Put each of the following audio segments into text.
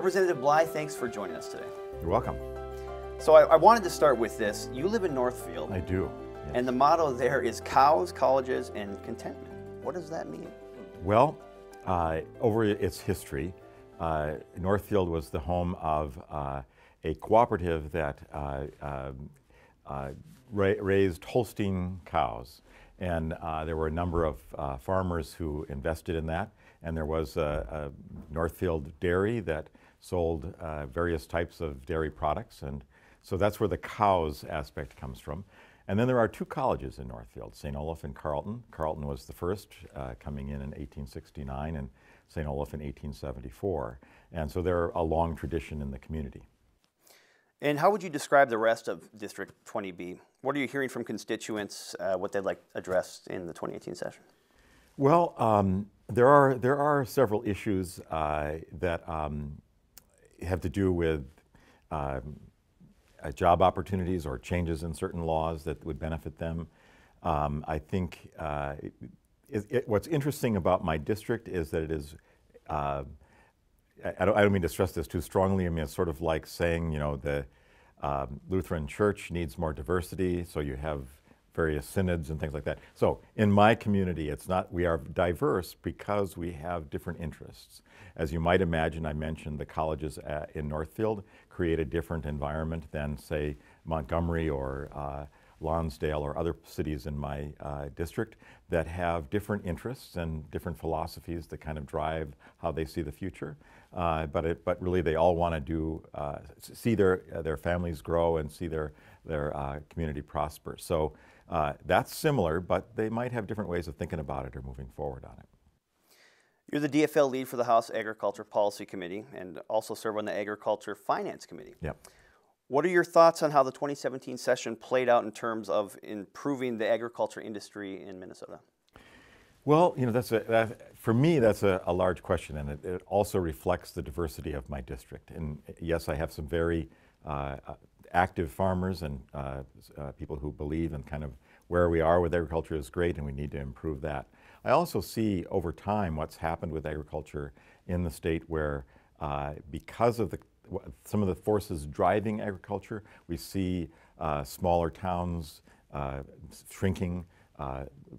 Representative Bly, thanks for joining us today. You're welcome. So I wanted to start with this. You live in Northfield. I do. Yes. And the motto there is cows, colleges, and contentment. What does that mean? Well, over its history, Northfield was the home of a cooperative that raised Holstein cows. And there were a number of farmers who invested in that. And there was a Northfield dairy that sold various types of dairy products. And so that's where the cows aspect comes from. And then there are two colleges in Northfield, St. Olaf and Carleton. Carleton was the first, coming in 1869, and St. Olaf in 1874. And so they're a long tradition in the community. And how would you describe the rest of District 20B? What are you hearing from constituents, what they'd like addressed in the 2018 session? Well, there are several issues that have to do with job opportunities or changes in certain laws that would benefit them. I think what's interesting about my district is that it is, I don't mean to stress this too strongly. I mean, it's sort of like saying, you know, the Lutheran Church needs more diversity, so you have various synods and things like that. So in my community, it's not, we are diverse because we have different interests. As you might imagine, I mentioned the colleges in Northfield create a different environment than, say, Montgomery or Lonsdale or other cities in my district that have different interests and different philosophies that kind of drive how they see the future. But really they all want to do, see their families grow and see their community prosper. So that's similar, but they might have different ways of thinking about it or moving forward on it. You're the DFL lead for the House Agriculture Policy Committee and also serve on the Agriculture Finance Committee. Yep. What are your thoughts on how the 2017 session played out in terms of improving the agriculture industry in Minnesota? Well, you know, for me, that's a large question, and it also reflects the diversity of my district. And yes, I have some very active farmers and people who believe in kind of where we are with agriculture is great and we need to improve that. I also see over time what's happened with agriculture in the state where because of some of the forces driving agriculture, we see smaller towns shrinking,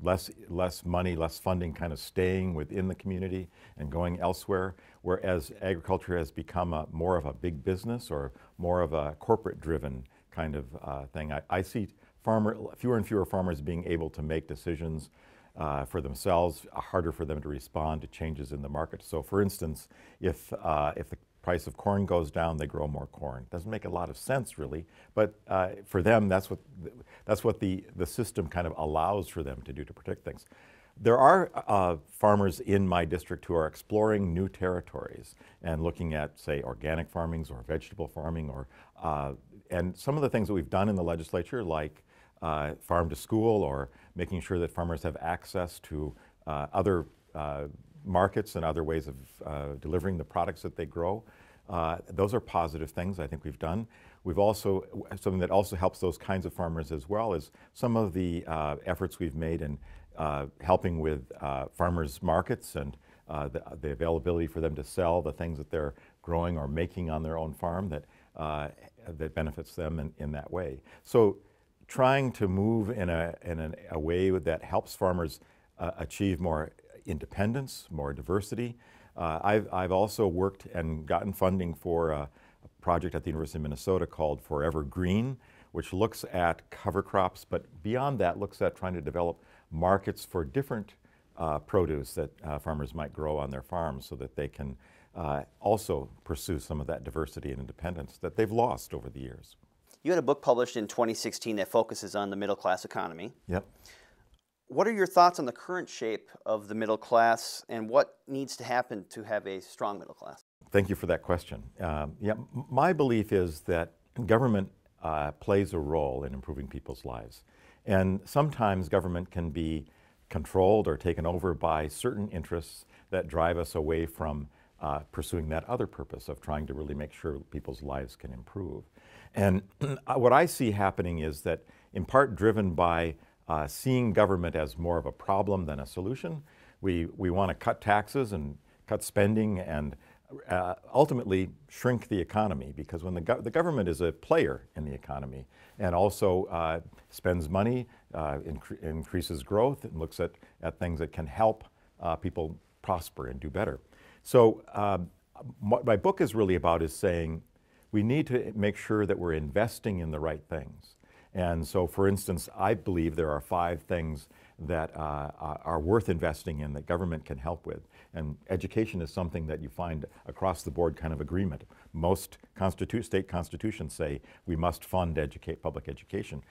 less money, less funding kind of staying within the community and going elsewhere, whereas agriculture has become more of a big business or more of a corporate-driven kind of thing. I see fewer and fewer farmers being able to make decisions for themselves, harder for them to respond to changes in the market. So for instance, if the price of corn goes down, they grow more corn. Doesn't make a lot of sense really, but for them, that's what the system kind of allows for them to do to protect things. There are farmers in my district who are exploring new territories and looking at, say, organic farming or vegetable farming, or and some of the things that we've done in the legislature, like farm to school, or making sure that farmers have access to other markets and other ways of delivering the products that they grow. Those are positive things I think we've done. We've also, something that also helps those kinds of farmers as well is some of the efforts we've made in helping with farmers markets and the availability for them to sell the things that they're growing or making on their own farm that benefits them in that way. So trying to move in a way that helps farmers achieve more independence, more diversity. I've also worked and gotten funding for a project at the University of Minnesota called Forever Green, which looks at cover crops, but beyond that looks at trying to develop markets for different produce that farmers might grow on their farms so that they can also pursue some of that diversity and independence that they've lost over the years. You had a book published in 2016 that focuses on the middle class economy. Yep. What are your thoughts on the current shape of the middle class and what needs to happen to have a strong middle class? Thank you for that question. Yeah, my belief is that government plays a role in improving people's lives. And sometimes government can be controlled or taken over by certain interests that drive us away from pursuing that other purpose of trying to really make sure people's lives can improve. And what I see happening is that, in part driven by seeing government as more of a problem than a solution, we want to cut taxes and cut spending and ultimately shrink the economy, because when the government is a player in the economy and also spends money, increases growth, and looks at things that can help people prosper and do better. So what my book is really about is saying we need to make sure that we're investing in the right things. And so, for instance, I believe there are 5 things that are worth investing in that government can help with. And education is something that you find across the board kind of agreement. Most state constitutions say we must fund public education,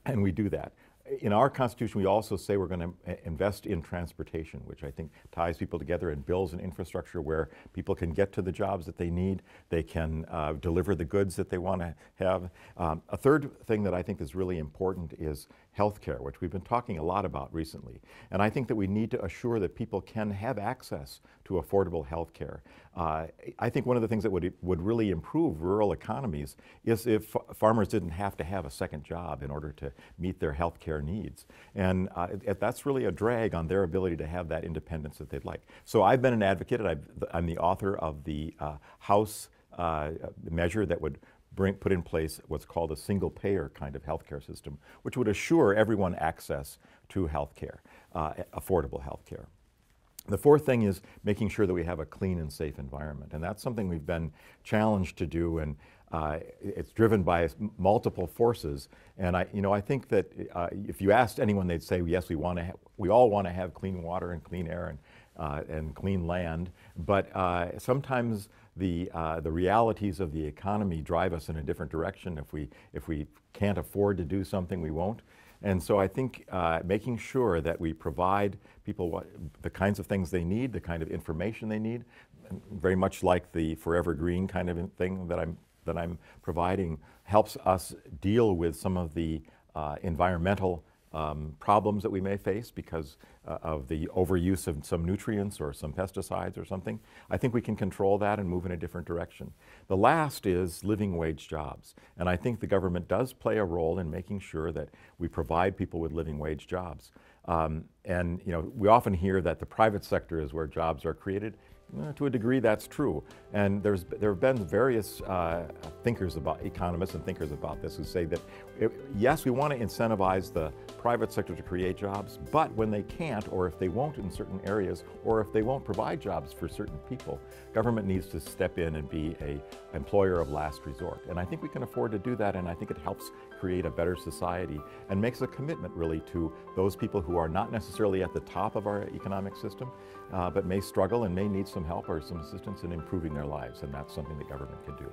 and we do that. In our Constitution, we also say we're going to invest in transportation, which I think ties people together and builds an infrastructure where people can get to the jobs that they need, they can deliver the goods that they want to have. A third thing that I think is really important is healthcare, which we've been talking a lot about recently. And I think that we need to assure that people can have access to affordable healthcare. I think one of the things that would really improve rural economies is if farmers didn't have to have a second job in order to meet their healthcare needs. And that's really a drag on their ability to have that independence that they'd like. So I've been an advocate, and I'm the author of the House measure that would put in place what's called a single-payer kind of healthcare system, which would assure everyone access to healthcare, affordable healthcare. The fourth thing is making sure that we have a clean and safe environment, and that's something we've been challenged to do, and it's driven by multiple forces. And I think that if you asked anyone, they'd say, yes, we all want to have clean water and clean air and clean land, but sometimes the realities of the economy drive us in a different direction. If we can't afford to do something, we won't. And so I think making sure that we provide people the kinds of things they need, the kind of information they need, very much like the Forever Green kind of thing that I'm providing, helps us deal with some of the environmental problems that we may face because of the overuse of some nutrients or some pesticides or something. I think we can control that and move in a different direction. The last is living wage jobs. And I think the government does play a role in making sure that we provide people with living wage jobs. And we often hear that the private sector is where jobs are created. To a degree, that's true. And there have been various economists and thinkers about this who say that, yes, we want to incentivize the private sector to create jobs, but when they can't, or if they won't in certain areas, or if they won't provide jobs for certain people, government needs to step in and be an employer of last resort. And I think we can afford to do that, and I think it helps create a better society and makes a commitment really to those people who are not necessarily at the top of our economic system, but may struggle and may need some help or some assistance in improving their lives, and that's something that government can do.